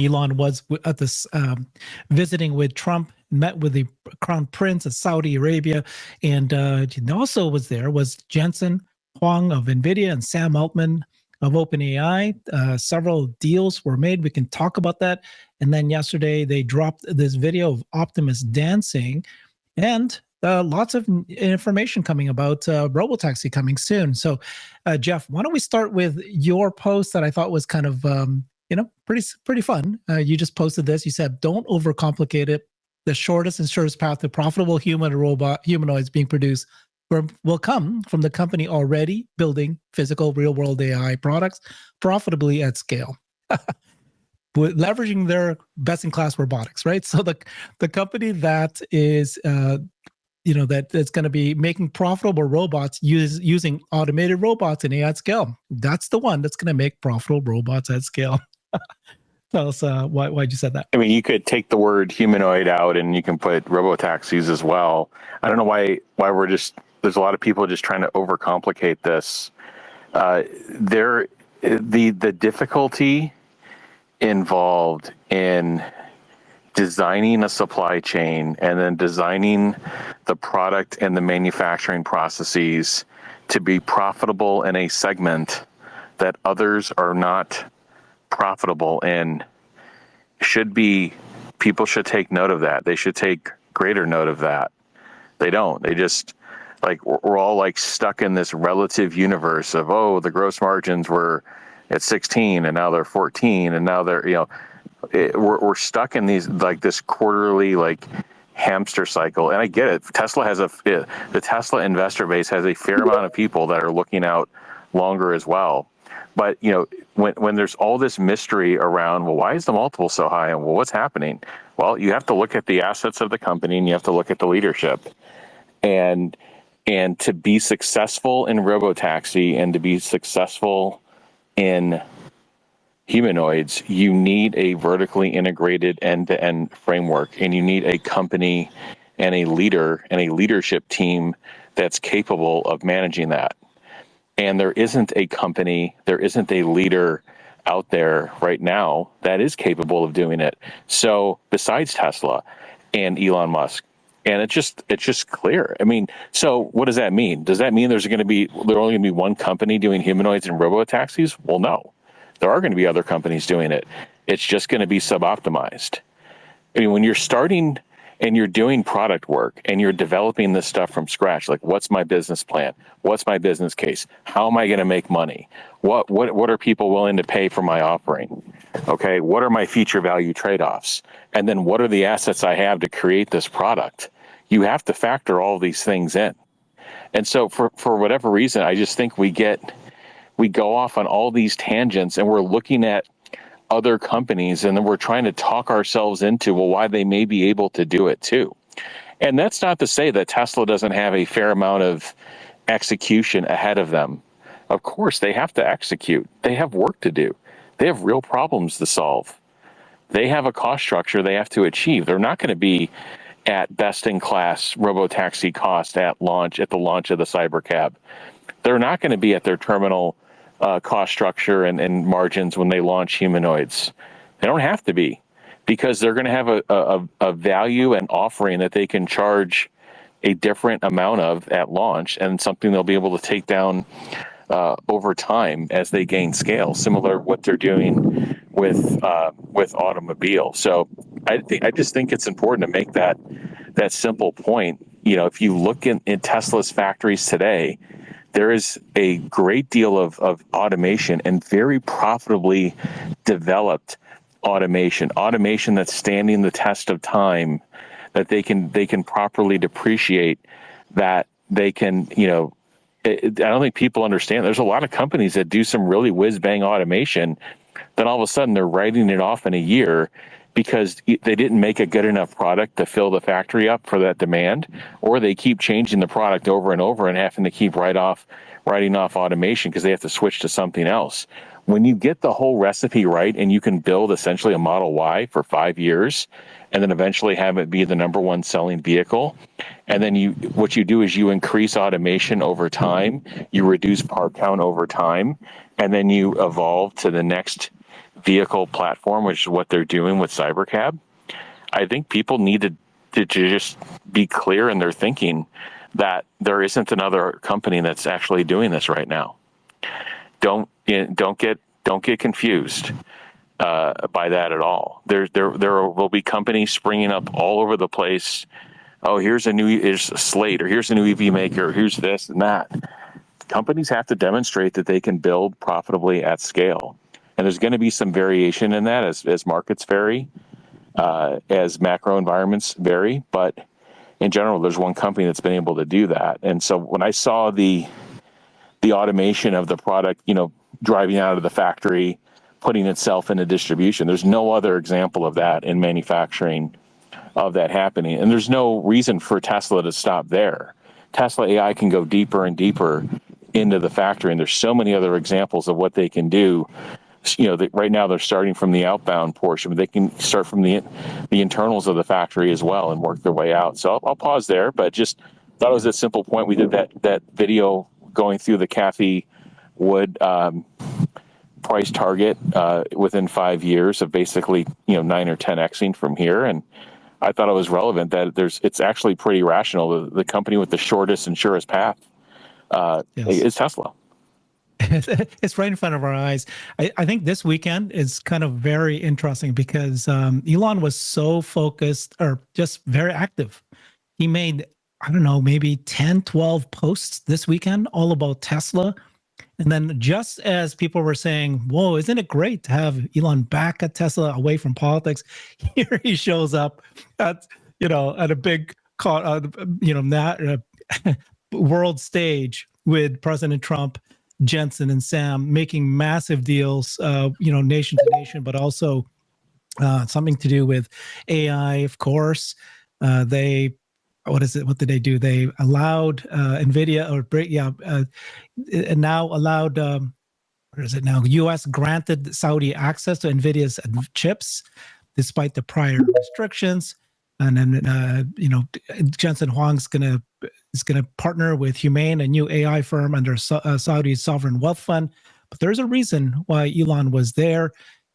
Elon was at this visiting with Trump, met with the crown prince of Saudi Arabia, and also was Jensen, Huang of Nvidia, and Sam Altman of OpenAI. Several deals were made. We can talk about that. And then yesterday they dropped this video of Optimus dancing, and lots of information coming about Robotaxi coming soon. So, Jeff, why don't we start with your post that I thought was kind of pretty fun. You just posted this. You said, "Don't overcomplicate it. The shortest and surest path to profitable humanoids being produced will come from the company already building physical real-world AI products profitably at scale." Leveraging their best-in-class robotics, right? So the company that is that's going to be making profitable robots using automated robots and AI at scale, that's the one that's going to make profitable robots at scale. Tell us why'd you say that? I mean, you could take the word humanoid out and you can put robotaxis as well. I don't know why there's a lot of people just trying to overcomplicate this. The difficulty involved in designing a supply chain and then designing the product and the manufacturing processes to be profitable in a segment that others are not profitable in people should take note of that. They should take greater note of that. They don't. They just, we're all stuck in this relative universe of, the gross margins were at 16 and now they're 14 and now they're, we're stuck in these, this quarterly, hamster cycle. And I get it. The Tesla investor base has a fair amount of people that are looking out longer as well. But, when there's all this mystery around, well, why is the multiple so high? And well, what's happening? Well, you have to look at the assets of the company and you have to look at the leadership. And to be successful in Robotaxi and to be successful in humanoids, you need a vertically integrated end-to-end framework, and you need a company and a leader and a leadership team that's capable of managing that. And there isn't a company, there isn't a leader out there right now that is capable of doing it. So besides Tesla and Elon Musk, and it's just clear. I mean, so what does that mean? Does that mean there's only going to be one company doing humanoids and robotaxis? Well, no. There are going to be other companies doing it. It's just going to be sub-optimized. I mean, when you're starting and you're doing product work and you're developing this stuff from scratch, what's my business plan? What's my business case? How am I going to make money? What are people willing to pay for my offering? Okay, what are my feature value trade-offs? And then what are the assets I have to create this product? You have to factor all these things in. And so for whatever reason, I just think we go off on all these tangents and we're looking at other companies and then we're trying to talk ourselves into, why they may be able to do it too. And that's not to say that Tesla doesn't have a fair amount of execution ahead of them. Of course, they have to execute. They have work to do. They have real problems to solve. They have a cost structure they have to achieve. They're not going to be at best-in-class robotaxi cost at the launch of the Cyber Cab. They're not going to be at their terminal cost structure and margins when they launch humanoids. They don't have to be, because they're going to have a value and offering that they can charge a different amount of at launch, and something they'll be able to take down over time as they gain scale, similar to what they're doing with automobile. So I just think it's important to make that simple point. If you look in Tesla's factories today, there is a great deal of automation and very profitably developed automation that's standing the test of time, that they can properly depreciate, that they can, I don't think people understand. There's a lot of companies that do some really whiz-bang automation, then all of a sudden they're writing it off in a year because they didn't make a good enough product to fill the factory up for that demand, or they keep changing the product over and over and having to keep writing off automation because they have to switch to something else. When you get the whole recipe right and you can build essentially a Model Y for 5 years and then eventually have it be the number one selling vehicle, and then what you do is you increase automation over time, you reduce part count over time, and then you evolve to the next vehicle platform, which is what they're doing with Cybercab, I think people need to just be clear in their thinking that there isn't another company that's actually doing this right now. Don't get confused by that at all. There will be companies springing up all over the place. Oh, here's a Slate, or here's a new EV maker, here's this and that. Companies have to demonstrate that they can build profitably at scale. And there's going to be some variation in that as markets vary, as macro environments vary. But in general, there's one company that's been able to do that. And so when I saw the automation of the product, driving out of the factory, putting itself into distribution, there's no other example of that in manufacturing of that happening. And there's no reason for Tesla to stop there. Tesla AI can go deeper and deeper into the factory, and there's so many other examples of what they can do. Right now they're starting from the outbound portion, but they can start from the internals of the factory as well and work their way out. So I'll pause there, but just thought it was a simple point. We did that video going through the Cathie Wood price target within 5 years of basically 9 or 10xing from here, and I thought it was relevant that it's actually pretty rational. The company with the shortest and surest path is Tesla. It's right in front of our eyes. I think this weekend is kind of very interesting because Elon was so focused, or just very active. He made, I don't know, maybe 10, 12 posts this weekend all about Tesla. And then just as people were saying, whoa, isn't it great to have Elon back at Tesla, away from politics? Here he shows up at a big, world stage with President Trump, Jensen, and Sam, making massive deals, nation to nation, but also something to do with AI, of course. What did they do? They allowed Nvidia, and now allowed, U.S. granted Saudi access to Nvidia's chips, despite the prior restrictions. And then, Jensen Huang is gonna partner with Huang, a new AI firm under Saudi's sovereign wealth fund. But there's a reason why Elon was there.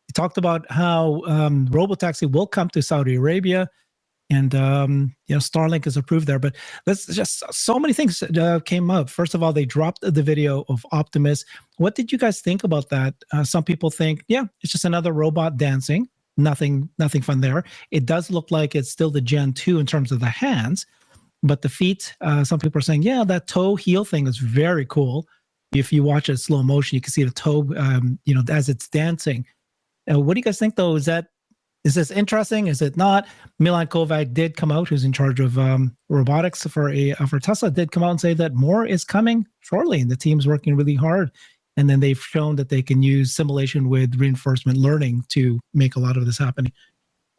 He talked about how Robotaxi will come to Saudi Arabia, and Starlink is approved there. But there's just so many things came up. First of all, they dropped the video of Optimus. What did you guys think about that? Some people think, it's just another robot dancing. Nothing fun there. It does look like it's still the Gen 2 in terms of the hands, but the feet, some people are saying, that toe heel thing is very cool. If you watch it slow motion, you can see the toe, as it's dancing. What do you guys think, though? Is this interesting? Is it not? Milan Kovac did come out, who's in charge of robotics for Tesla, did come out and say that more is coming shortly, and the team's working really hard. And then they've shown that they can use simulation with reinforcement learning to make a lot of this happen.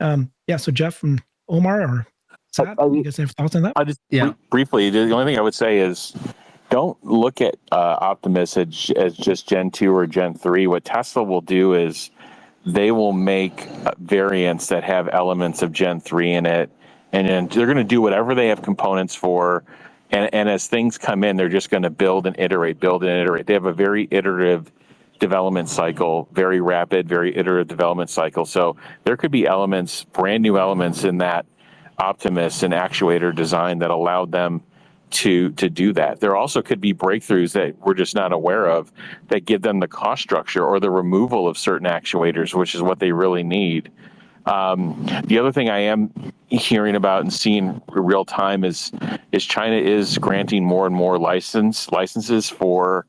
So Jeff and Omar, or Sat, you guys have thoughts on that? Briefly, the only thing I would say is don't look at Optimus as just Gen 2 or Gen 3. What Tesla will do is they will make variants that have elements of Gen 3 in it, and then they're going to do whatever they have components for. And as things come in, they're just going to build and iterate. They have a very iterative development cycle, very rapid, very iterative development cycle. So there could be elements, brand new elements in that Optimus and actuator design that allowed them to do that. There also could be breakthroughs that we're just not aware of that give them the cost structure or the removal of certain actuators, which is what they really need. The other thing I am hearing about and seeing real time is China is granting more and more licenses for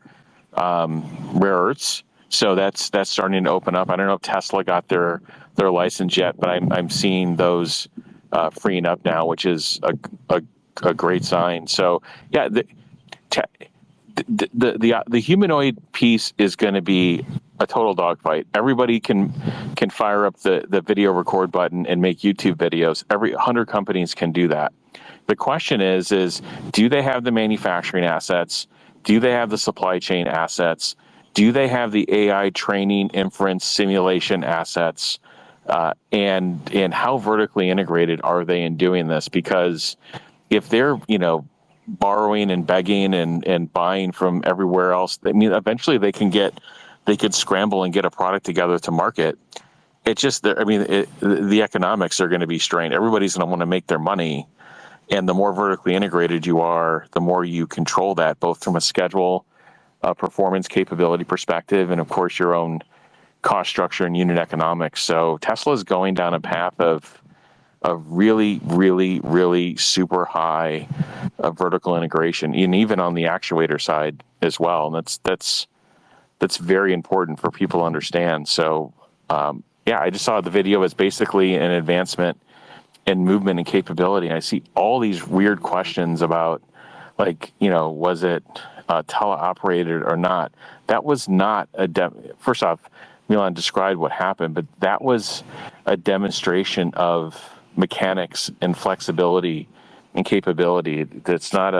rare earths. So that's starting to open up. I don't know if Tesla got their license yet, but I'm seeing those freeing up now, which is a great sign. So the humanoid piece is going to be a total dogfight. Everybody can fire up the video record button and make YouTube videos. 100 companies can do that. The question is do they have the manufacturing assets? Do they have the supply chain assets? Do they have the AI training, inference, simulation assets? And how vertically integrated are they in doing this? Because if they're, borrowing and begging and buying from everywhere else, eventually they can get they could scramble and get a product together to market. It just, the economics are going to be strained. Everybody's going to want to make their money. And the more vertically integrated you are, the more you control that, both from a schedule, performance capability perspective, and of course your own cost structure and unit economics. So Tesla's going down a path of really, really, really super high vertical integration, and even on the actuator side as well. And that's very important for people to understand. So I just saw the video as basically an advancement in movement and capability. And I see all these weird questions about, like, was it teleoperated or not? That was not first off, Milan described what happened, but that was a demonstration of mechanics and flexibility and capability. That's not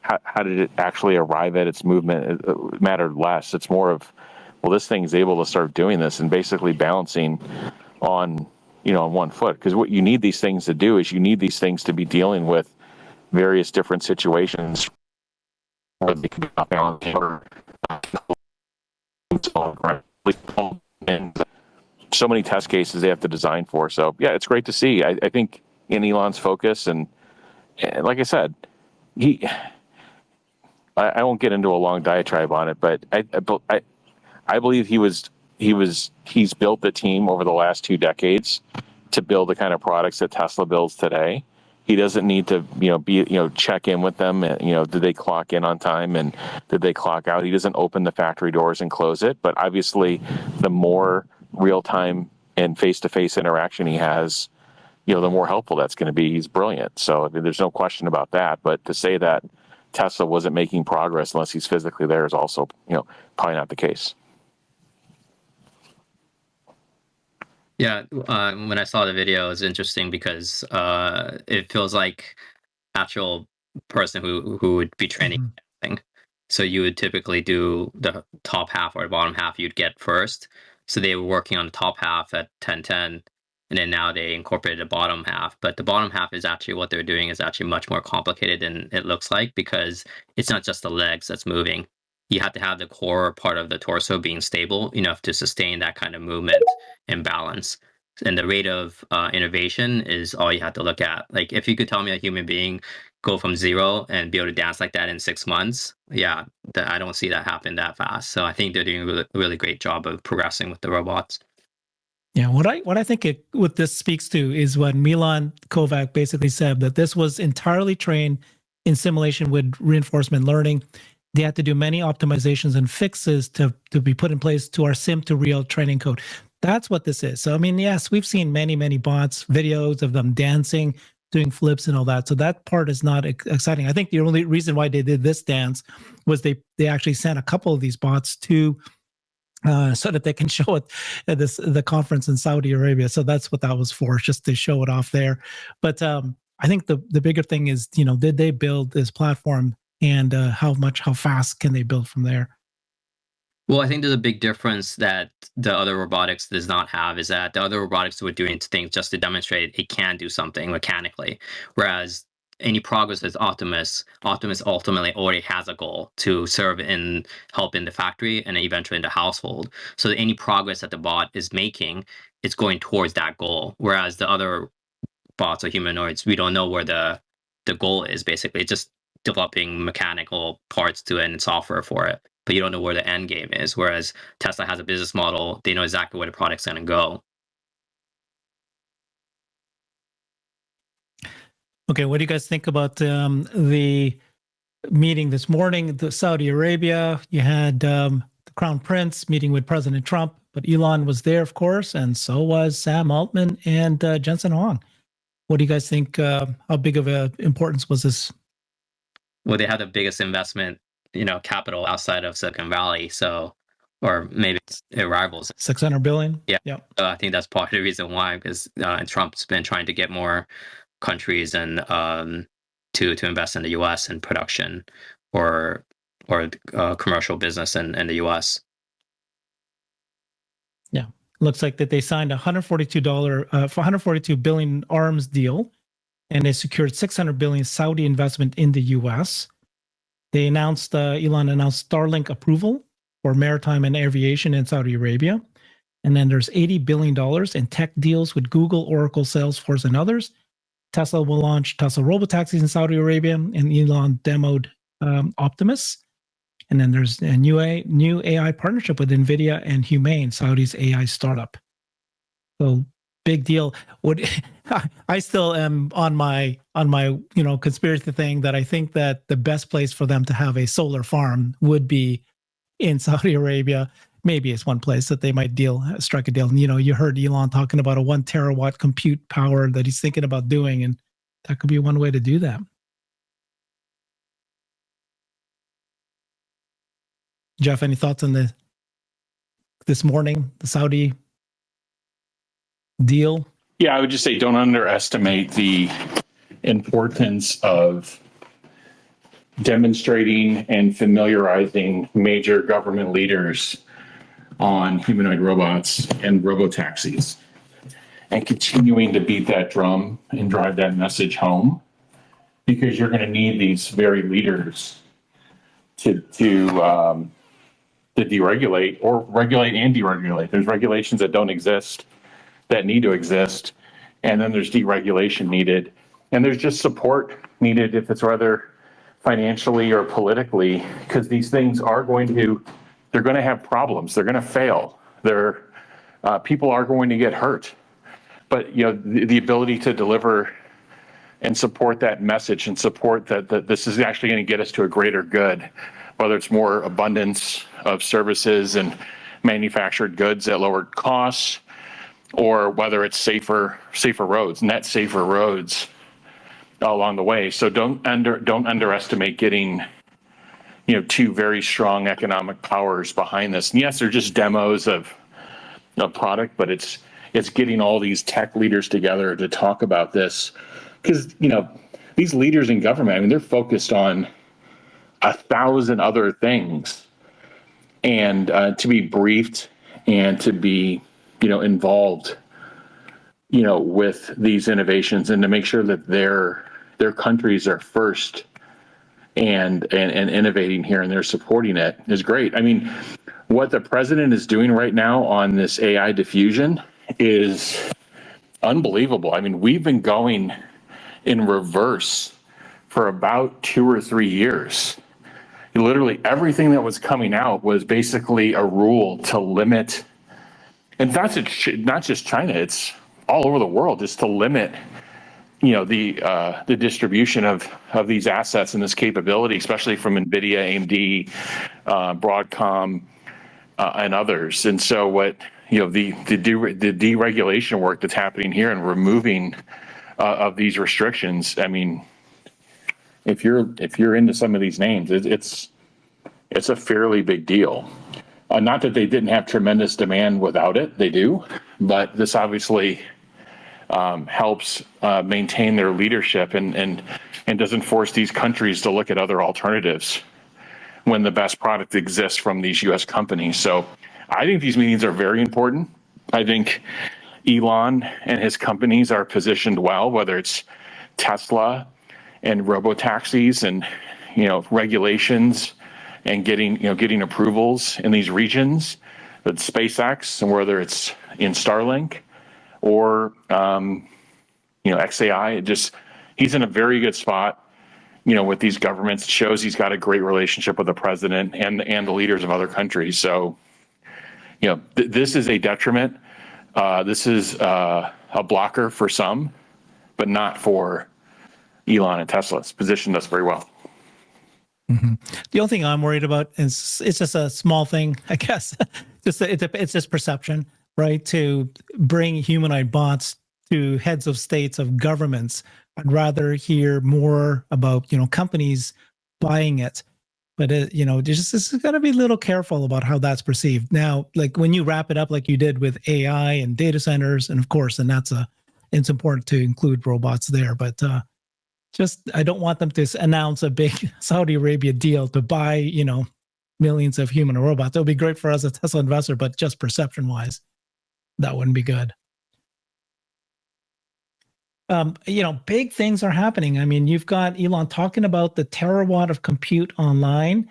how did it actually arrive at its movement? It mattered less. It's more of, well, this thing's able to start doing this and basically balancing on one foot. Because what you need these things to do is you need these things to be dealing with various different situations where they can be off balance or and so many test cases they have to design for. So yeah, it's great to see. I think in Elon's focus, and like I said, I won't get into a long diatribe on it, but I believe he's built the team over the last 2 decades to build the kind of products that Tesla builds today. He doesn't need to, check in with them. Did they clock in on time and did they clock out? He doesn't open the factory doors and close it. But obviously, the more real-time and face-to-face interaction he has, the more helpful that's going to be. He's brilliant. So there's no question about that. But to say that Tesla wasn't making progress unless he's physically there is also, probably not the case. Yeah, when I saw the video, it was interesting because it feels like actual person who would be training everything. So you would typically do the top half or the bottom half you'd get first. So they were working on the top half at 1010, and then now they incorporated the bottom half. But the bottom half is actually what they're doing is actually much more complicated than it looks like, because it's not just the legs that's moving. You have to have the core part of the torso being stable enough to sustain that kind of movement and balance. And the rate of innovation is all you have to look at. Like, if you could tell me a human being go from 0 and be able to dance like that in 6 months, I don't see that happen that fast. So I think they're doing a really, really great job of progressing with the robots. Yeah, what I think what this speaks to is what Milan Kovac basically said, that this was entirely trained in simulation with reinforcement learning. They had to do many optimizations and fixes to be put in place to our sim to real training code. That's what this is. So, yes, we've seen many, many bots, videos of them dancing, doing flips and all that. So that part is not exciting. I think the only reason why they did this dance was they actually sent a couple of these bots to so that they can show it at the conference in Saudi Arabia. So that's what that was for, just to show it off there. But I think the bigger thing is, did they build this platform, and how fast can they build from there? Well, I think there's a big difference that the other robotics does not have, is that the other robotics were doing things just to demonstrate it can do something mechanically, whereas any progress with Optimus ultimately already has a goal to serve and help in the factory and eventually in the household. So any progress that the bot is making, it's going towards that goal. Whereas the other bots or humanoids, we don't know where the goal is. Basically, it's just developing mechanical parts to it and software for it, but you don't know where the end game is. Whereas Tesla has a business model; they know exactly where the product's going to go. Okay, what do you guys think about the meeting this morning? The Saudi Arabia, you had the Crown Prince meeting with President Trump, but Elon was there, of course, and so was Sam Altman and Jensen Huang. What do you guys think? How big of an importance was this? Well, they had the biggest investment, capital outside of Silicon Valley, so, or maybe it rivals 600 billion. Yeah. Yep. I think that's part of the reason why, because Trump's been trying to get more countries and to invest in the U.S. in production or commercial business in the U.S. Yeah, looks like that they signed $142 billion arms deal, and they secured $600 billion Saudi investment in the U.S. They announced Elon announced Starlink approval for maritime and aviation in Saudi Arabia. And then there's $80 billion in tech deals with Google, Oracle, Salesforce, and others. Tesla will launch Tesla Robotaxis in Saudi Arabia, and Elon demoed Optimus. And then there's a new AI partnership with Nvidia and Huang, Saudi's AI startup. So big deal. I still am on my conspiracy thing that I think that the best place for them to have a solar farm would be in Saudi Arabia. Maybe it's one place that they might strike a deal. And, you heard Elon talking about a 1 terawatt compute power that he's thinking about doing, and that could be one way to do that. Jeff, any thoughts on this morning, the Saudi deal? Yeah, I would just say don't underestimate the importance of demonstrating and familiarizing major government leaders on humanoid robots and robotaxis, and continuing to beat that drum and drive that message home, because you're going to need these very leaders to deregulate or regulate and deregulate. There's regulations that don't exist that need to exist, and then there's deregulation needed, and there's just support needed if it's rather financially or politically, because these things are they're going to have problems. They're going to fail. People are going to get hurt, but the ability to deliver and support that message and support that this is actually going to get us to a greater good, whether it's more abundance of services and manufactured goods at lower costs, or whether it's safer roads, net safer roads along the way. So don't underestimate getting two very strong economic powers behind this. And yes, they're just demos of a product, but it's getting all these tech leaders together to talk about this, because these leaders in government, they're focused on 1,000 other things, and to be briefed and to be involved with these innovations, and to make sure that their countries are first and innovating here, and they're supporting it, is great. What the president is doing right now on this AI diffusion is unbelievable. We've been going in reverse for about 2 or 3 years. Literally everything that was coming out was basically a rule to limit, and not just China, it's all over the world, just to limit the distribution of these assets and this capability, especially from Nvidia, AMD, Broadcom, and others. And so what the deregulation work that's happening here and removing of these restrictions, if you're into some of these names, it's a fairly big deal. Not that they didn't have tremendous demand without it, they do, but this obviously helps maintain their leadership and doesn't force these countries to look at other alternatives when the best product exists from these U.S. companies. So I think these meetings are very important. I think Elon and his companies are positioned well, whether it's Tesla and robotaxis and regulations and getting approvals in these regions, but SpaceX, and whether it's in Starlink or XAI, he's in a very good spot with these governments. It shows he's got a great relationship with the president and the leaders of other countries. So this is a detriment. This is a blocker for some, but not for Elon and Tesla. It's positioned us very well. Mm-hmm. The only thing I'm worried about is it's just a small thing, I guess. It's just perception, right? To bring humanoid bots to heads of states, of governments. I'd rather hear more about companies buying it. But just got to be a little careful about how that's perceived. Now, like when you wrap it up like you did with AI and data centers, and of course, and it's important to include robots there, but I don't want them to announce a big Saudi Arabia deal to buy, millions of human robots. It would be great for us as a Tesla investor, but just perception-wise, that wouldn't be good. Big things are happening. You've got Elon talking about the terawatt of compute online.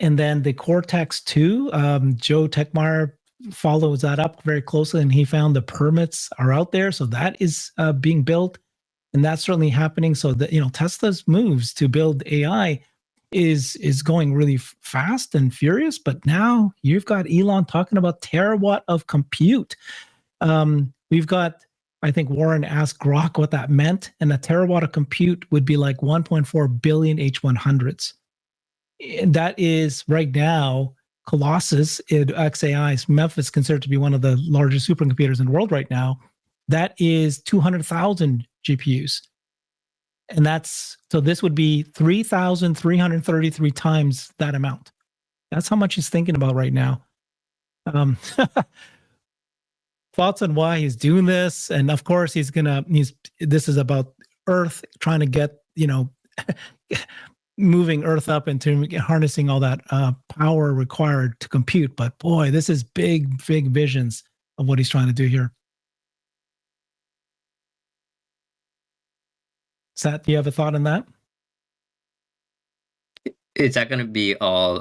And then the Cortex 2, Joe Techmeyer follows that up very closely, and he found the permits are out there. So that is being built, and that's certainly happening. So that, Tesla's moves to build AI is going really fast and furious. But now you've got Elon talking about terawatt of compute. We've got, I think Warren asked Grok what that meant, and a terawatt of compute would be like 1.4 billion H100s. And that is right now Colossus in XAI's Memphis, considered to be one of the largest supercomputers in the world right now. That is 200,000 GPUs. And so this would be 3,333 times that amount. That's how much he's thinking about right now. Thoughts on why he's doing this. And of course, this is about Earth, trying to get, moving Earth up into harnessing all that power required to compute. But boy, this is big visions of what he's trying to do here. Sat, do you have a thought on that? Is that going to be all?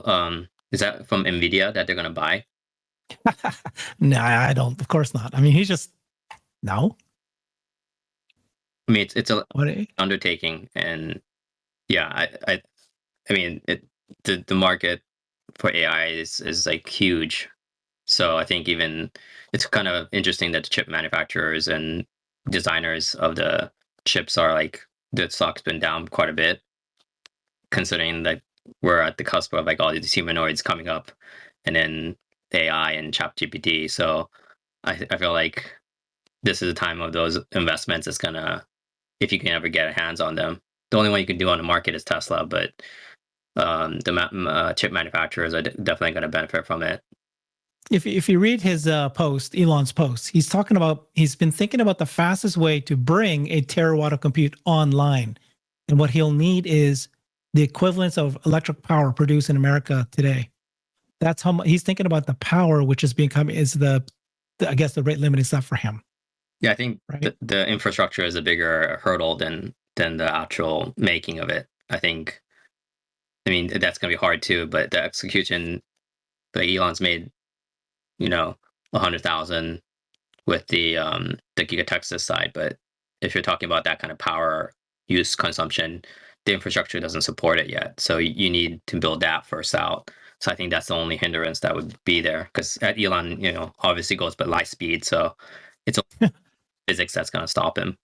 Is that from Nvidia that they're going to buy? No, I don't. Of course not. I mean, he's just no. I mean, it's a undertaking, and yeah, I mean, the market for AI is like huge. So I think even it's kind of interesting that the chip manufacturers and designers of the chips are like, the stock's been down quite a bit, considering that we're at the cusp of like all these humanoids coming up, and then AI and ChatGPT. So I feel like this is a time of those investments. It's gonna, if you can ever get hands on them. The only one you can do on the market is Tesla, but the chip manufacturers are definitely going to benefit from it. If you read his post, Elon's post, he's been thinking about the fastest way to bring a terawatt of compute online. And what he'll need is the equivalence of electric power produced in America today. That's how he's thinking about the power, which is I guess the rate limiting stuff for him. Yeah, I think right? the infrastructure is a bigger hurdle than the actual making of it. I mean, that's going to be hard too, but the execution, like Elon's made, 100,000 with the Giga Texas side. But if you're talking about that kind of power use consumption, the infrastructure doesn't support it yet. So you need to build that first out. So I think that's the only hindrance that would be there. Because at Elon, obviously goes by light speed. So it's physics that's going to stop him.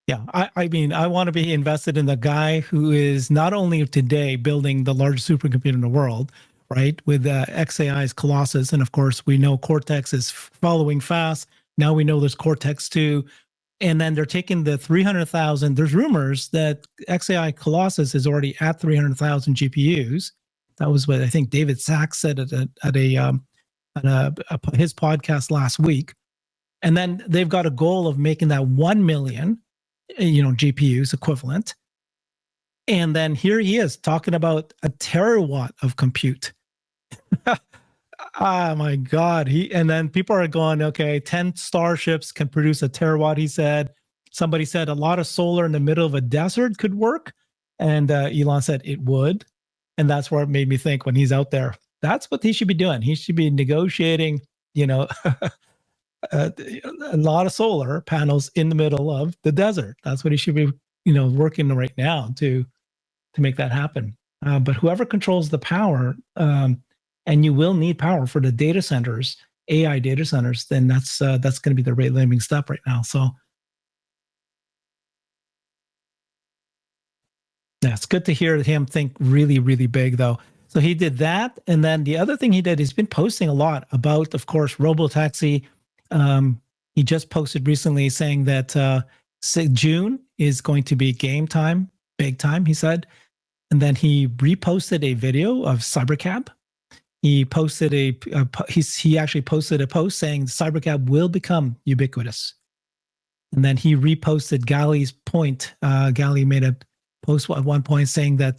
Yeah, I mean, I want to be invested in the guy who is not only today building the largest supercomputer in the world, right, with XAI's Colossus, and of course we know Cortex is following fast. Now we know there's Cortex 2, and then they're taking the 300,000. There's rumors that XAI Colossus is already at 300,000 GPUs. That was what I think David Sachs said at his podcast last week. And then they've got a goal of making that 1 million. GPUs equivalent. And then here he is talking about a terawatt of compute. Oh my God. And then people are going, okay, 10 starships can produce a terawatt, he said. Somebody said a lot of solar in the middle of a desert could work. And Elon said it would. And that's where it made me think, when he's out there, that's what he should be doing. He should be negotiating, a lot of solar panels in the middle of the desert. That's what he should be, working right now to make that happen. But whoever controls the power, and you will need power for the data centers, AI data centers, then that's going to be the rate limiting step right now. So yeah, it's good to hear him think really, really big, though. So he did that, and then the other thing he did, he's been posting a lot about, of course, Robotaxi. He just posted recently saying that June is going to be game time, big time, he said. And then he reposted a video of Cybercab. He posted he actually posted a post saying Cybercab will become ubiquitous. And then he reposted Galley's point. Galley made a post at one point saying that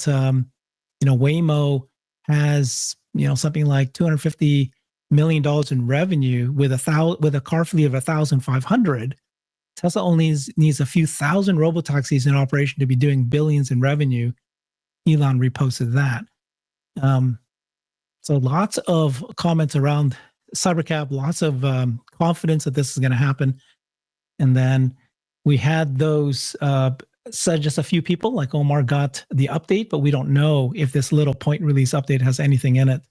Waymo has something like $250 million in revenue with a car fleet of 1,500. Tesla only needs a few thousand robotaxis in operation to be doing billions in revenue. Elon reposted that. So lots of comments around Cybercab, lots of confidence that this is going to happen. And then we had those, said just a few people like Omar got the update, but we don't know if this little point release update has anything in it.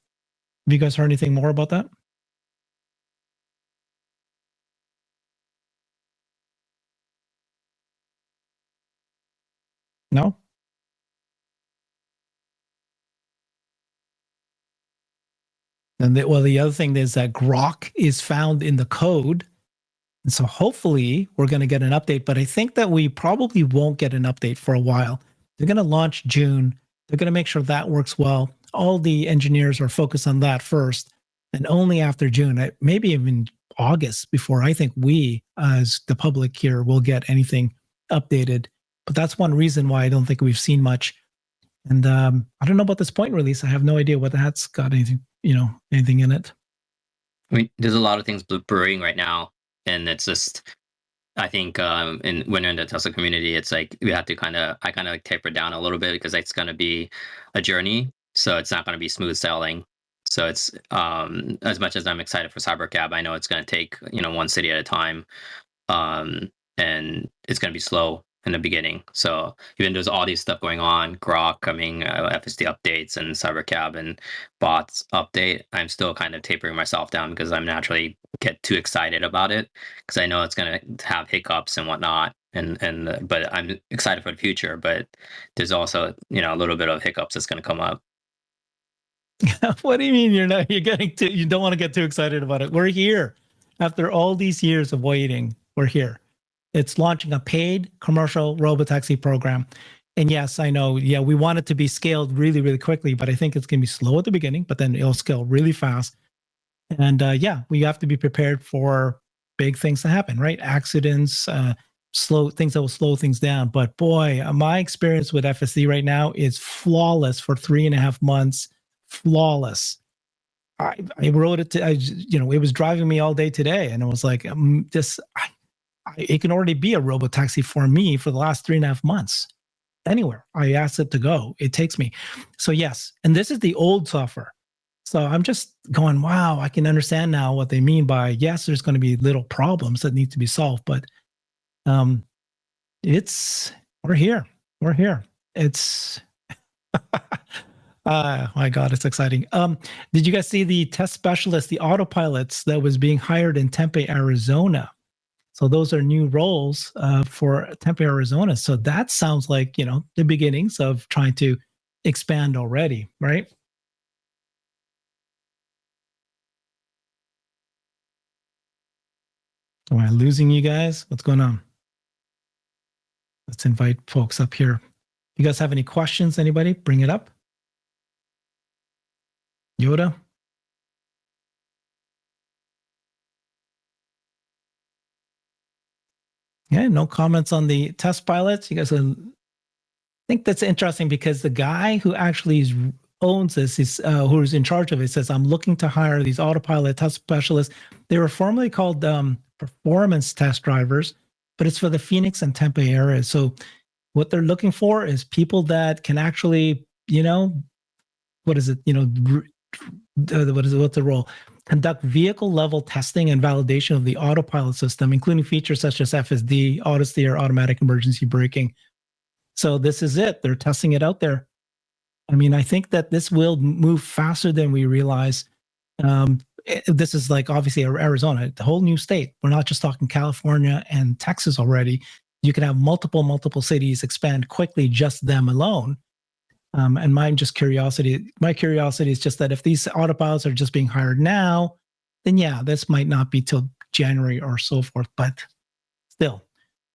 Have you guys heard anything more about that? No? And the other thing is that Grok is found in the code. And so hopefully we're going to get an update, but I think that we probably won't get an update for a while. They're going to launch June. They're going to make sure that works well. All the engineers are focused on that first, and only after June, maybe even August, before I think we, as the public here, will get anything updated. But that's one reason why I don't think we've seen much. And I don't know about this point release. I have no idea what that's got anything, anything in it. I mean, there's a lot of things brewing right now, and it's just, I think, when you're in the Tesla community, it's like we have to I kind of taper down a little bit because it's going to be a journey. So it's not going to be smooth sailing. So it's as much as I'm excited for Cybercab, I know it's going to take one city at a time, and it's going to be slow in the beginning. So even there's all these stuff going on, Grok coming, FSD updates, and Cybercab and bots update, I'm still kind of tapering myself down because I'm naturally get too excited about it because I know it's going to have hiccups and whatnot. But I'm excited for the future. But there's also a little bit of hiccups that's going to come up. What do you mean you don't want to get too excited about it? We're here. After all these years of waiting, we're here. It's launching a paid commercial Robotaxi program. And yes, I know, we want it to be scaled really, really quickly, but I think it's going to be slow at the beginning, but then it'll scale really fast. And we have to be prepared for big things to happen, right? Accidents, slow things that will slow things down. But boy, my experience with FSD right now is flawless for 3.5 months. Flawless. I wrote it it was driving me all day today, and it was like it can already be a Robotaxi for me for the last 3.5 months. Anywhere I ask it to go, it takes me. So yes, and this is the old software. So I'm just going, wow, I can understand now what they mean by, yes, there's going to be little problems that need to be solved, but we're here. We're here. It's my God, it's exciting. Did you guys see the test specialist, the autopilots that was being hired in Tempe, Arizona? So those are new roles for Tempe, Arizona. So that sounds like, the beginnings of trying to expand already, right? Am I losing you guys? What's going on? Let's invite folks up here. You guys have any questions? Anybody? Bring it up. Yoda? Yeah, no comments on the test pilots. You guys think that's interesting because the guy who actually owns this, who's in charge of it, says, I'm looking to hire these autopilot test specialists. They were formerly called performance test drivers, but it's for the Phoenix and Tempe areas. So what they're looking for is people that can actually, what is it? What's the role? Conduct vehicle level testing and validation of the autopilot system, including features such as FSD, auto steer, automatic emergency braking. So this is it. They're testing it out there. I mean, I think that this will move faster than we realize. This is like obviously Arizona, the whole new state. We're not just talking California and Texas already. You can have multiple cities expand quickly, just them alone. And my curiosity is just that if these autopilots are just being hired now, then this might not be till January or so forth. But still,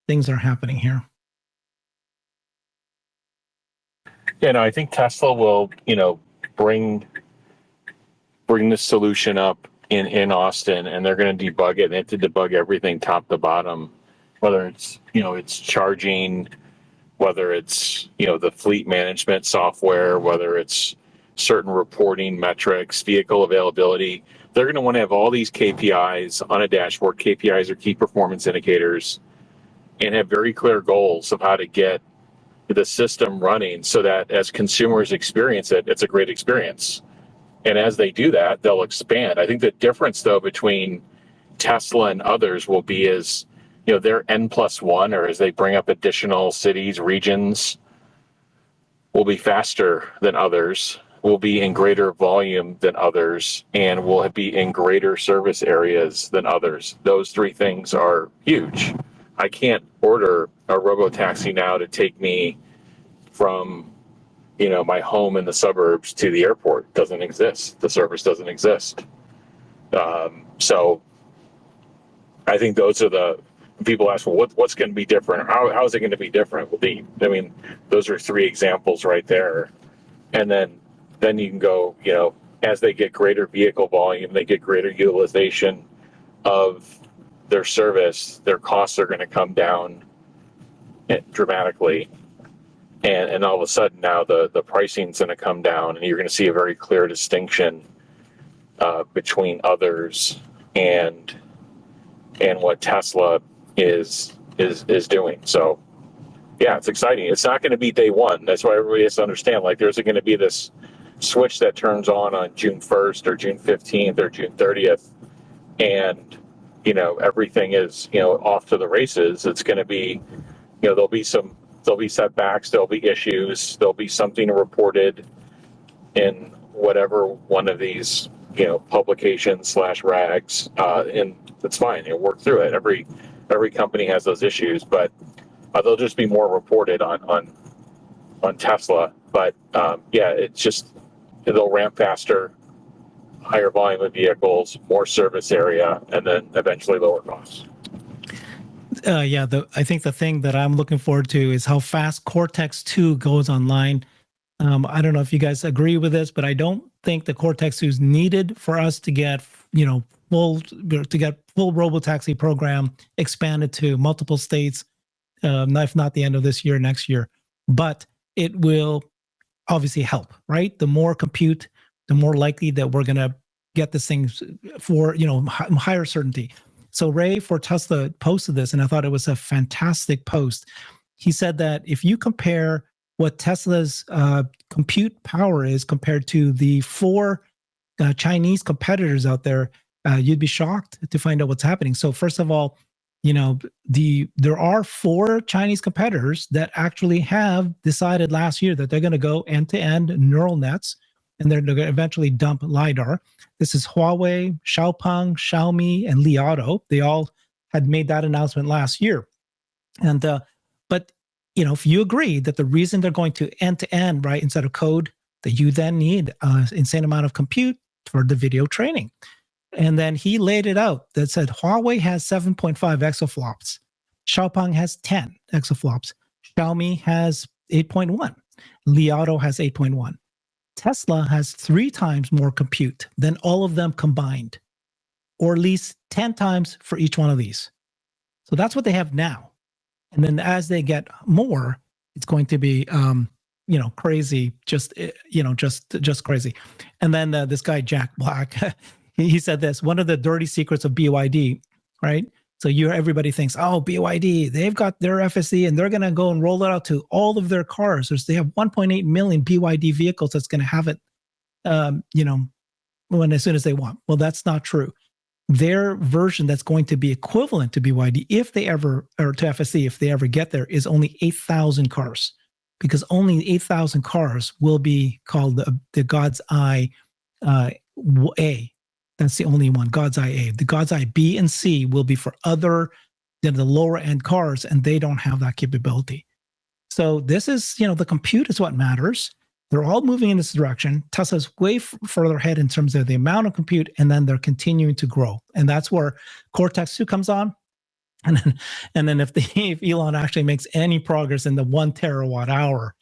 things are happening here. Yeah, no, I think Tesla will, bring this solution up in Austin, and they're going to debug it. They have to debug everything top to bottom, whether it's, it's charging, whether it's, the fleet management software, whether it's certain reporting metrics, vehicle availability. They're going to want to have all these KPIs on a dashboard. KPIs are key performance indicators, and have very clear goals of how to get the system running so that as consumers experience it, it's a great experience. And as they do that, they'll expand. I think the difference, though, between Tesla and others will be is, their N+1, or as they bring up additional cities, regions, will be faster than others, will be in greater volume than others, and will be in greater service areas than others. Those three things are huge. I can't order a robotaxi now to take me from my home in the suburbs to the airport. It doesn't exist. The service doesn't exist. So I think those are the people ask, well, what's going to be different? How is it going to be different? Those are three examples right there. And then you can go, as they get greater vehicle volume, they get greater utilization of their service, their costs are going to come down dramatically. And all of a sudden now the pricing's going to come down, and you're going to see a very clear distinction between others and what Tesla is doing. So yeah, it's exciting. It's not going to be day one. That's why everybody has to understand, like, there's going to be this switch that turns on June 1st or June 15th or June 30th, and everything is off to the races. It's going to be there'll be setbacks, there'll be issues, there'll be something reported in whatever one of these publications / rags, and that's fine. Work through it. Every company has those issues, but they'll just be more reported on Tesla. But it's just they'll ramp faster, higher volume of vehicles, more service area, and then eventually lower costs. I think the thing that I'm looking forward to is how fast Cortex 2 goes online. I don't know if you guys agree with this, but I don't think the Cortex 2 is needed for us to get full robotaxi program expanded to multiple states, if not the end of this year, next year. But it will obviously help, right? The more compute, the more likely that we're going to get this thing for higher certainty. So Ray for Tesla posted this, and I thought it was a fantastic post. He said that if you compare what Tesla's compute power is compared to the 4 Chinese competitors out there, you'd be shocked to find out what's happening. So first of all, there are 4 Chinese competitors that actually have decided last year that they're going to go end-to-end neural nets, and they're going to eventually dump LiDAR. This is Huawei, Xiaopeng, Xiaomi, and Li Auto. They all had made that announcement last year. And but if you agree that the reason they're going to end-to-end, right, instead of code, that you then need an insane amount of compute for the video training. And then he laid it out that said Huawei has 7.5 exaflops. Xiaopeng has 10 exaflops. Xiaomi has 8.1. Li Auto has 8.1. Tesla has 3 times more compute than all of them combined, or at least 10 times for each one of these. So that's what they have now. And then as they get more, it's going to be, crazy, just crazy. And then this guy, Jack Black, he said this, one of the dirty secrets of BYD, right? So everybody thinks, oh, BYD, they've got their FSD and they're going to go and roll it out to all of their cars. They have 1.8 million BYD vehicles that's going to have it, as soon as they want. Well, that's not true. Their version that's going to be equivalent to BYD, or to FSD, if they ever get there, is only 8,000 cars, because only 8,000 cars will be called the God's Eye A. That's the only one, God's Eye A. The God's Eye B and C will be for other than the lower end cars, and they don't have that capability. So this is, the compute is what matters. They're all moving in this direction. Tesla's way further ahead in terms of the amount of compute, and then they're continuing to grow. And that's where Cortex 2 comes on. And then if Elon actually makes any progress in the 1 terawatt hour,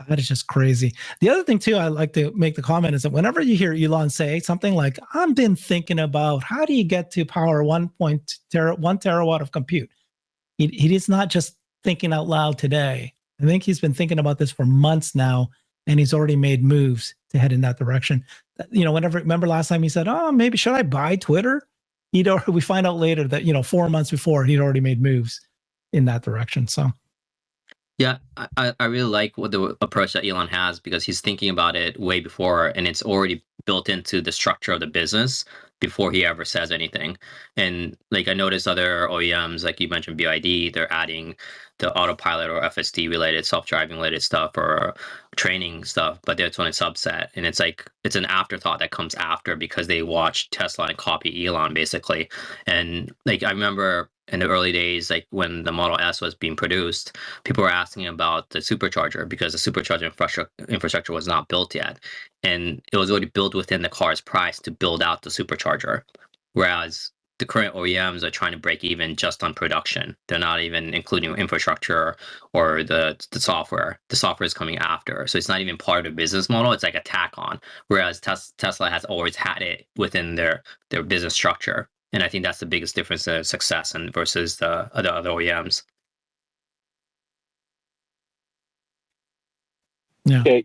that is just crazy. The other thing too, I like to make the comment is that whenever you hear Elon say something like, I've been thinking about how do you get to power 1 terawatt of compute? He is not just thinking out loud today. I think he's been thinking about this for months now, and he's already made moves to head in that direction. Remember last time he said, oh, maybe should I buy Twitter? We find out later that, 4 months before he'd already made moves in that direction. So. Yeah, I really like what the approach that Elon has, because he's thinking about it way before, and it's already built into the structure of the business before he ever says anything. And like I noticed other OEMs, like you mentioned BYD, they're adding the autopilot or FSD related, self-driving related stuff or training stuff, but it's only a subset. And it's like it's an afterthought that comes after because they watch Tesla and copy Elon basically. And like I remember in the early days, like when the Model S was being produced, people were asking about the supercharger because the supercharger infrastructure was not built yet. And it was already built within the car's price to build out the supercharger. Whereas the current OEMs are trying to break even just on production. They're not even including infrastructure or the software. The software is coming after. So it's not even part of the business model. It's like a tack on. Whereas Tesla has always had it within their business structure. And I think that's the biggest difference in success and versus the other OEMs. Yeah. Okay,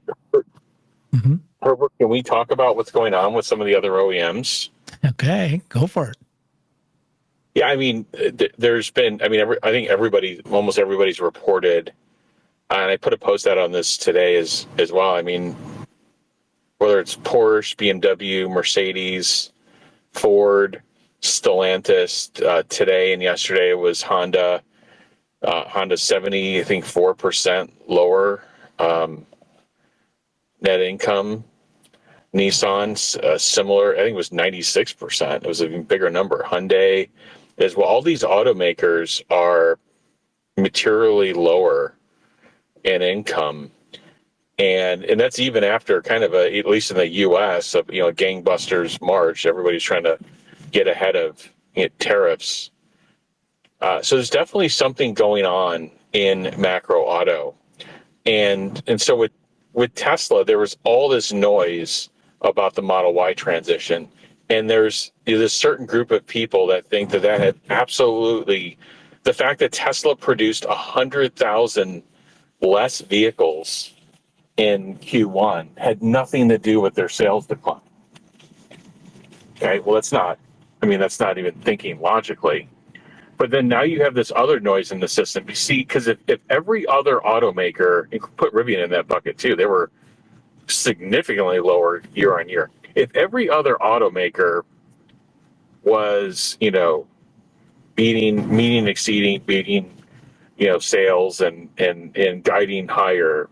hmm Herbert, can we talk about what's going on with some of the other OEMs? Okay, go for it. Yeah, I mean, there's been, I mean, I think almost everybody's reported, and I put a post out on this today as well. I mean, whether it's Porsche, BMW, Mercedes, Ford, Stellantis, today and yesterday it was Honda. Honda 70, I think 4% lower net income. Nissan's similar, I think it was 96%. It was a bigger number. Hyundai as well. All these automakers are materially lower in income. And that's even after kind of at least in the U.S., a gangbusters March. Everybody's trying to get ahead of tariffs. So there's definitely something going on in macro auto. And so with Tesla, there was all this noise about the Model Y transition. And there's this certain group of people that think that had absolutely, the fact that Tesla produced 100,000 less vehicles in Q1 had nothing to do with their sales decline. Okay, well, that's not even thinking logically. But then now you have this other noise in the system. You see, because if every other automaker, put Rivian in that bucket too, they were significantly lower year on year. If every other automaker was, beating sales and guiding higher,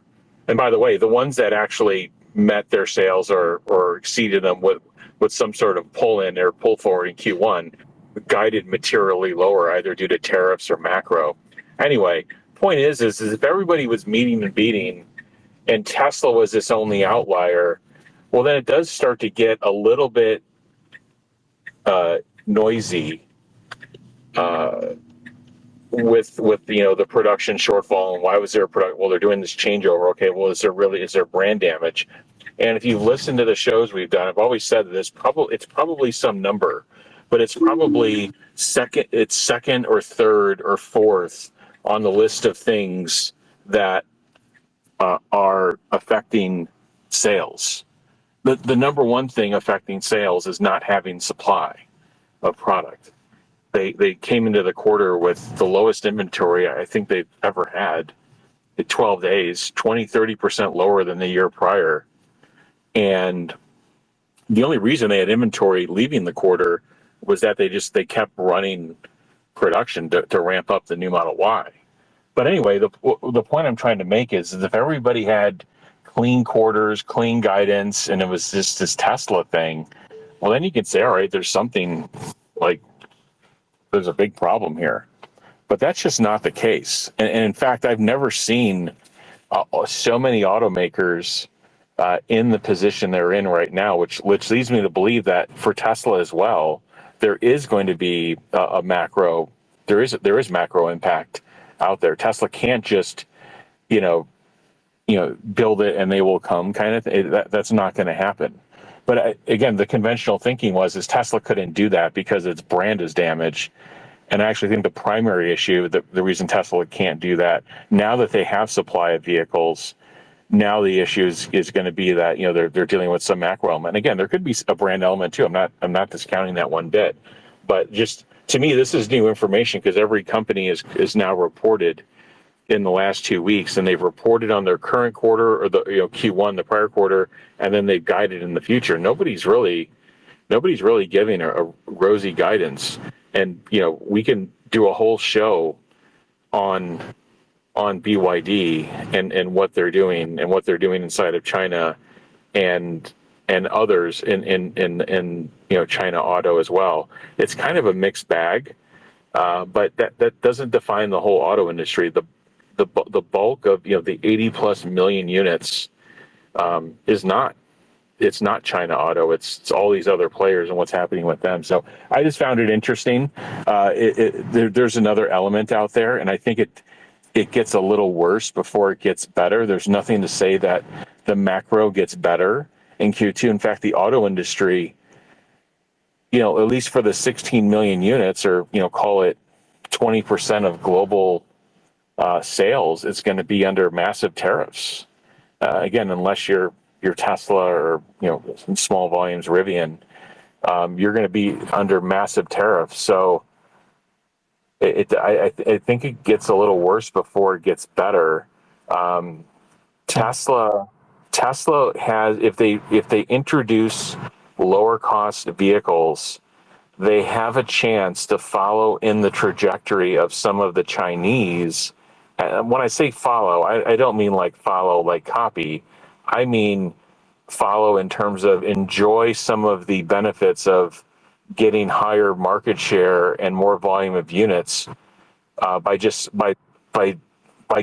and by the way, the ones that actually met their sales or exceeded them with some sort of pull in or pull forward in Q1, guided materially lower, either due to tariffs or macro. Anyway, point is if everybody was meeting and beating and Tesla was this only outlier, well, then it does start to get a little bit noisy with the production shortfall. And why was there a product? Well, they're doing this changeover. Okay, well, is there brand damage? And if you've listened to the shows we've done, I've always said that it's probably some number, but it's probably second or third or fourth on the list of things that are affecting sales. The number one thing affecting sales is not having supply of product. They came into the quarter with the lowest inventory I think they've ever had at 12 days, 20-30% lower than the year prior. And the only reason they had inventory leaving the quarter was that they kept running production to ramp up the new Model Y. But anyway, the point I'm trying to make is if everybody had clean quarters, clean guidance, and it was just this Tesla thing, well, then you could say, all right, there's something like there's a big problem here. But that's just not the case. And in fact, I've never seen so many automakers in the position they're in right now, which leads me to believe that for Tesla as well, there is going to be a macro. There is macro impact out there. Tesla can't just, build it and they will come kind of thing. That's not going to happen. But again, the conventional thinking is Tesla couldn't do that because its brand is damaged. And I actually think the primary issue, the reason Tesla can't do that, now that they have supply of vehicles, now the issue is going to be that they're dealing with some macro element. And again, there could be a brand element too. I'm not discounting that one bit, but just to me, this is new information because every company is now reported in the last 2 weeks, and they've reported on their current quarter or the Q1, the prior quarter, and then they've guided in the future. Nobody's really giving a rosy guidance, and we can do a whole show on BYD and what they're doing inside of China and others in China auto as well. It's kind of a mixed bag, but that doesn't define the whole auto industry. The bulk of the 80 plus million units is not. It's not China auto. It's all these other players and what's happening with them. So I just found it interesting. There's another element out there, and I think it gets a little worse before it gets better. There's nothing to say that the macro gets better in Q2. In fact, the auto industry, at least for the 16 million units, or call it 20% of global sales, it's going to be under massive tariffs. Again, unless you're Tesla or in small volumes Rivian, you're going to be under massive tariffs. So I think it gets a little worse before it gets better. Tesla has, if they introduce lower cost vehicles, they have a chance to follow in the trajectory of some of the Chinese. When I say follow, I don't mean like follow like copy. I mean follow in terms of enjoy some of the benefits of getting higher market share and more volume of units by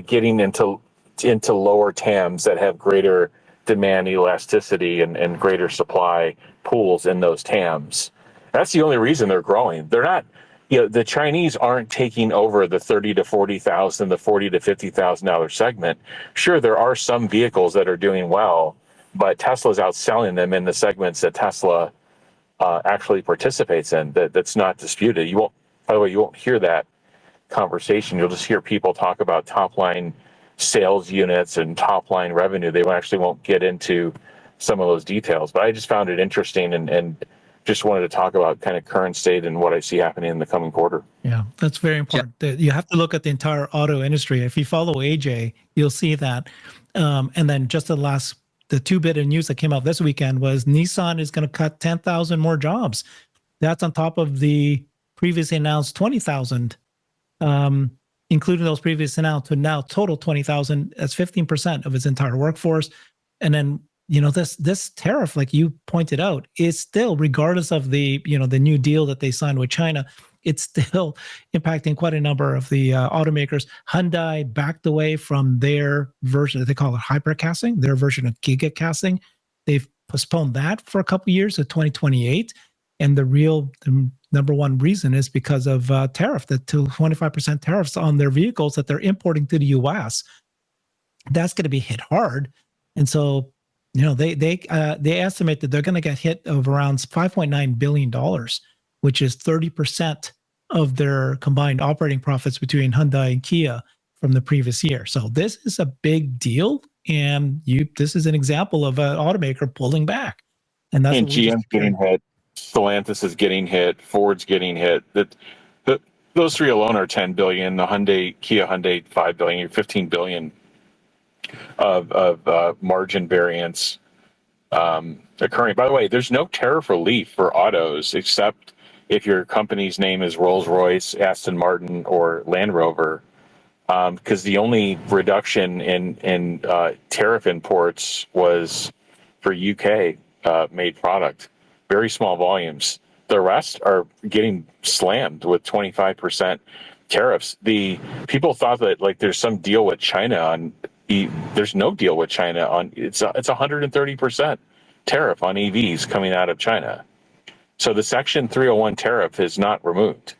getting into lower TAMs that have greater demand elasticity and greater supply pools in those TAMs. That's the only reason they're growing. They're not. The Chinese aren't taking over the 30 to 40,000, the 40 to $50,000 segment. Sure, there are some vehicles that are doing well, but Tesla's outselling them in the segments that Tesla actually participates in. That's not disputed. By the way, you won't hear that conversation. You'll just hear people talk about top line sales units and top line revenue. They actually won't get into some of those details. But I just found it interesting and just wanted to talk about kind of current state and what I see happening in the coming quarter. Yeah, that's very important. You have to look at the entire auto industry. If you follow AJ, you'll see that. And then just the two bit of news that came out this weekend was Nissan is going to cut 10,000 more jobs. That's on top of the previously announced 20,000, including those previously announced, to now total 20,000. That's 15% of its entire workforce. And then this tariff, like you pointed out, is still, regardless of the the new deal that they signed with China, it's still impacting quite a number of the automakers. Hyundai backed away from their version, they call it hypercasting, their version of gigacasting. They've postponed that for a couple of years to 2028. And the number one reason is because of tariff, the 25% tariffs on their vehicles that they're importing to the US. That's going to be hit hard. And so they estimate that they're going to get hit of around $5.9 billion, which is 30% of their combined operating profits between Hyundai and Kia from the previous year. So this is a big deal, and this is an example of an automaker pulling back. And that's GM's getting hit, Stellantis is getting hit, Ford's getting hit. Those three alone are 10 billion. The Kia Hyundai 5 billion, 15 billion of margin variance occurring. By the way, there's no tariff relief for autos except if your company's name is Rolls-Royce, Aston Martin, or Land Rover, because the only reduction in tariff imports was for UK made product, very small volumes. The rest are getting slammed with 25% tariffs. The people thought that like there's some deal with China on. There's no deal with China on. It's 130% tariff on EVs coming out of China. So the Section 301 tariff is not removed.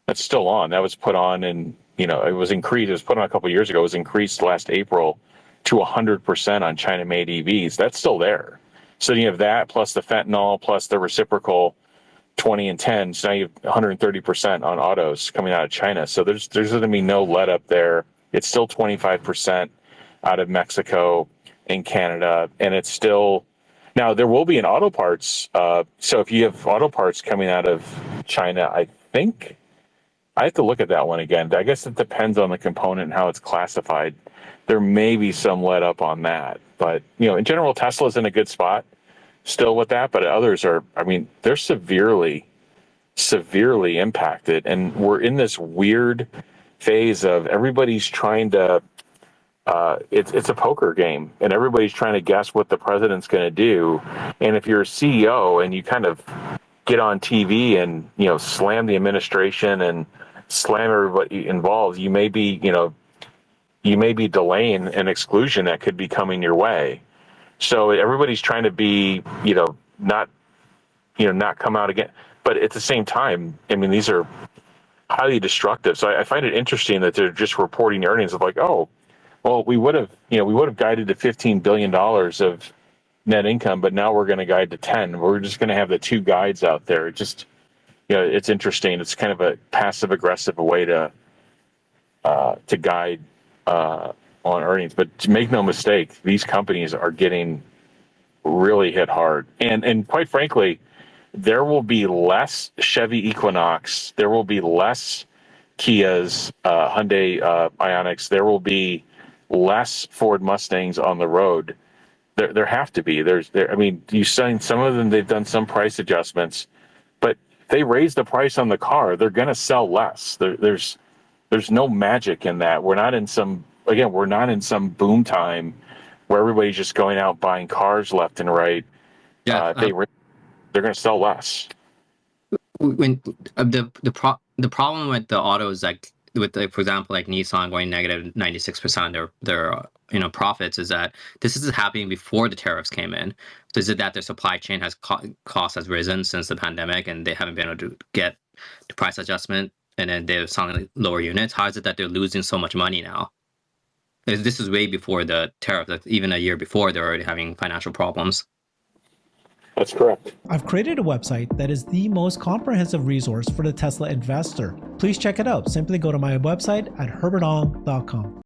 That's still on. That was put on, and it was increased. It was put on a couple of years ago. It was increased last April to 100% on China-made EVs. That's still there. So you have that plus the fentanyl plus the reciprocal 20 and 10. So now you have 130% on autos coming out of China. So there's going to be no let up there. It's still 25% out of Mexico and Canada, and it's still. Now, there will be an auto parts. So if you have auto parts coming out of China, I think I have to look at that one again. I guess it depends on the component and how it's classified. There may be some let up on that, but in general, Tesla's in a good spot still with that, but others are, I mean, they're severely impacted. And we're in this weird phase of everybody's trying to, it's a poker game, and everybody's trying to guess what the president's going to do. And if you're a CEO and you kind of get on TV and, slam the administration and slam everybody involved, you may be delaying an exclusion that could be coming your way. So everybody's trying to be, not come out again. But at the same time, I mean, these are highly destructive. So I find it interesting that they're just reporting earnings of like, oh, well, we would have guided to $15 billion of net income, but now we're going to guide to 10. We're just going to have the two guides out there. Just, it's interesting. It's kind of a passive aggressive way to guide on earnings. But make no mistake, these companies are getting really hit hard. And quite frankly, there will be less Chevy Equinox. There will be less Kias, Hyundai Ioniqs. There will be less Ford Mustangs on the road. There have to be. I mean, you saying some of them, they've done some price adjustments, but they raise the price on the car, they're going to sell less. There's no magic in that. We're not in some boom time where everybody's just going out buying cars left and right. Yeah, they're going to sell less. When the problem with the autos, like for example, like Nissan going negative 96% their profits, is that this is happening before the tariffs came in. So is it that their supply chain cost has risen since the pandemic and they haven't been able to get the price adjustment, and then they're selling lower units? How is it that they're losing so much money now? This is way before the tariff. Like even a year before, they're already having financial problems. That's correct. I've created a website that is the most comprehensive resource for the Tesla investor. Please check it out. Simply go to my website at herbertong.com.